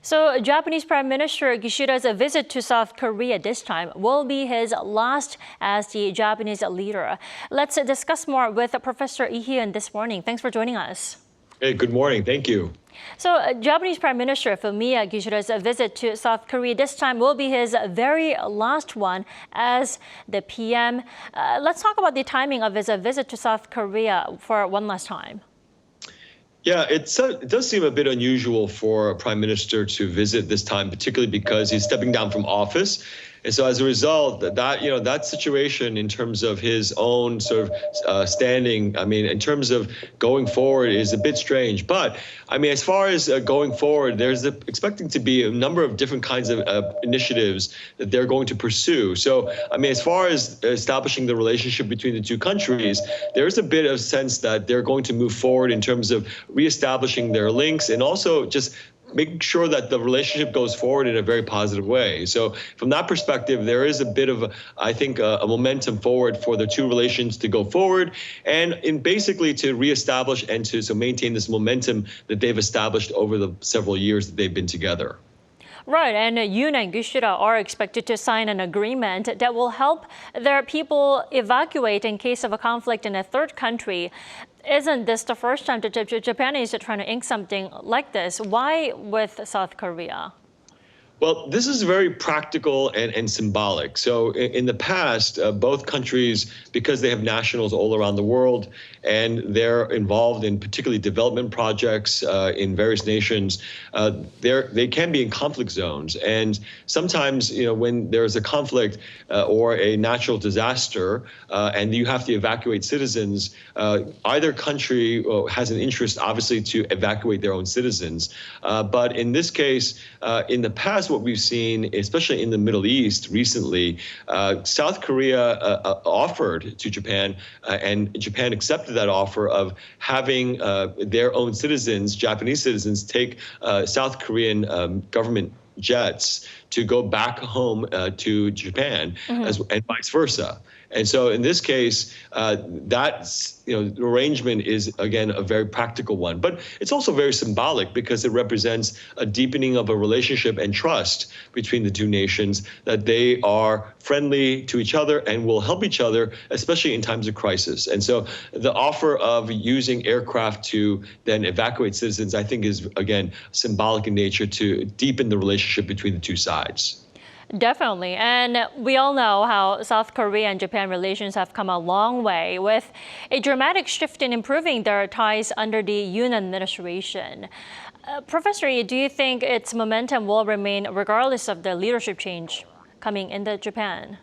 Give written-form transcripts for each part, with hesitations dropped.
So, Japanese Prime Minister Kishida's visit to South Korea this time will be his last as the Japanese leader. Let's discuss more with Professor Lee Hee-eun this morning. Thanks for joining us. Hey, good morning. Thank you. So, Japanese Prime Minister Fumio Kishida's visit to South Korea this time will be his very last one as the PM. Let's talk about the timing of his visit to South Korea for one last time. Yeah, it does seem a bit unusual for a prime minister to visit this time, particularly because he's stepping down from office. And so as a result, that situation in terms of his own sort of standing, I mean, in terms of going forward is a bit strange. But I mean, as far as going forward, there's expecting to be a number of different kinds of initiatives that they're going to pursue. So, I mean, as far as establishing the relationship between the two countries, there's a bit of sense that they're going to move forward in terms of reestablishing their links and also just making sure that the relationship goes forward in a very positive way. So from that perspective, there is a bit of, I think, a momentum forward for the two relations to go forward and in basically to reestablish and to maintain this momentum that they've established over the several years that they've been together. Right, and Yoon and Kishida are expected to sign an agreement that will help their people evacuate in case of a conflict in a third country. Isn't this the first time that Japan is trying to ink something like this? Why with South Korea? Well, this is very practical and symbolic. So in the past, both countries, because they have nationals all around the world and they're involved in particularly development projects in various nations, they can be in conflict zones. And sometimes, when there's a conflict or a natural disaster and you have to evacuate citizens, either country has an interest, obviously, to evacuate their own citizens. But in this case, in the past, what we've seen, especially in the Middle East recently, South Korea offered to Japan, and Japan accepted that offer of having their own citizens, Japanese citizens, take South Korean government jets to go back home to Japan, and vice versa. And so in this case, that arrangement is, again, a very practical one. But it's also very symbolic because it represents a deepening of a relationship and trust between the two nations, that they are friendly to each other and will help each other, especially in times of crisis. And so the offer of using aircraft to then evacuate citizens, I think, is, again, symbolic in nature to deepen the relationship between the two sides. Definitely. And we all know how South Korea and Japan relations have come a long way with a dramatic shift in improving their ties under the Yoon administration. Professor Lee, do you think its momentum will remain regardless of the leadership change coming into Japan?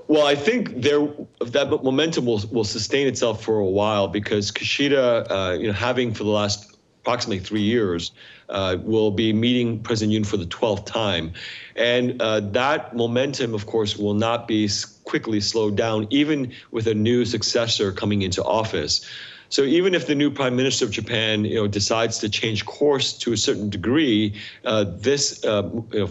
Well, I think that momentum will sustain itself for a while because Kishida, having for the last approximately 3 years, will be meeting President Yoon for the 12th time. And that momentum, of course, will not be quickly slowed down, even with a new successor coming into office. So even if the new Prime Minister of Japan, decides to change course to a certain degree, this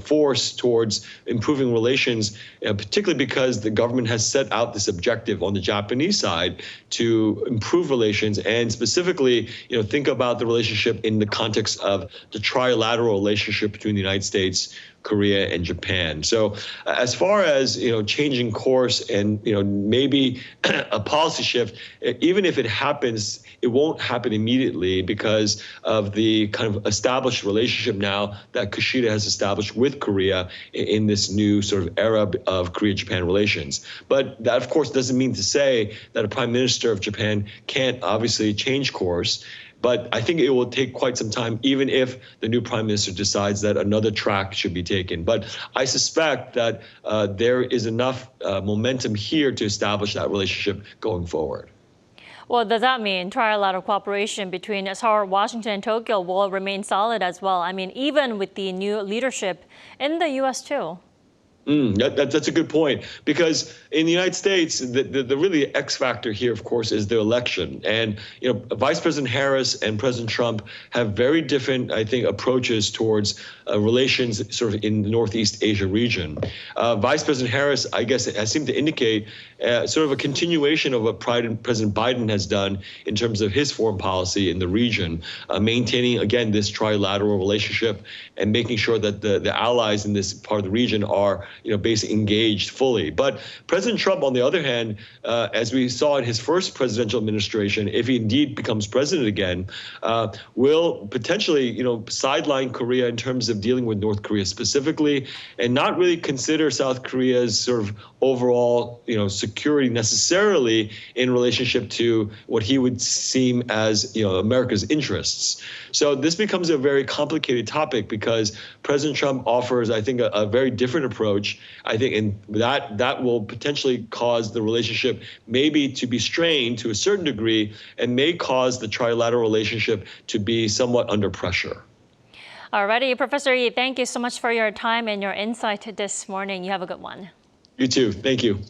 force towards improving relations, particularly because the government has set out this objective on the Japanese side to improve relations and specifically, think about the relationship in the context of the trilateral relationship between the United States, Korea, and Japan. So as far as, changing course and, maybe a policy shift, even if it happens, it won't happen immediately because of the kind of established relationship now that Kishida has established with Korea in this new sort of era of Korea-Japan relations. But that, of course, doesn't mean to say that a prime minister of Japan can't obviously change course. But I think it will take quite some time, even if the new prime minister decides that another track should be taken. But I suspect that there is enough momentum here to establish that relationship going forward. Well, does that mean trilateral cooperation between Seoul, Washington, and Tokyo will remain solid as well? I mean, even with the new leadership in the U.S. too? That's a good point, because in the United States, the really X factor here, of course, is the election. And, Vice President Harris and President Trump have very different, I think, approaches towards relations sort of in the Northeast Asia region. Vice President Harris, I guess, has seemed to indicate sort of a continuation of what President Biden has done in terms of his foreign policy in the region, maintaining, again, this trilateral relationship and making sure that the allies in this part of the region are basically engaged fully. But President Trump, on the other hand, as we saw in his first presidential administration, if he indeed becomes president again, will potentially, sideline Korea in terms of dealing with North Korea specifically, and not really consider South Korea's sort of overall, security necessarily in relationship to what he would seem as, America's interests. So this becomes a very complicated topic because President Trump offers, I think, a very different approach. I think, and that will potentially cause the relationship maybe to be strained to a certain degree and may cause the trilateral relationship to be somewhat under pressure. Alrighty, Professor Lee, thank you so much for your time and your insight this morning. You have a good one. You too. Thank you.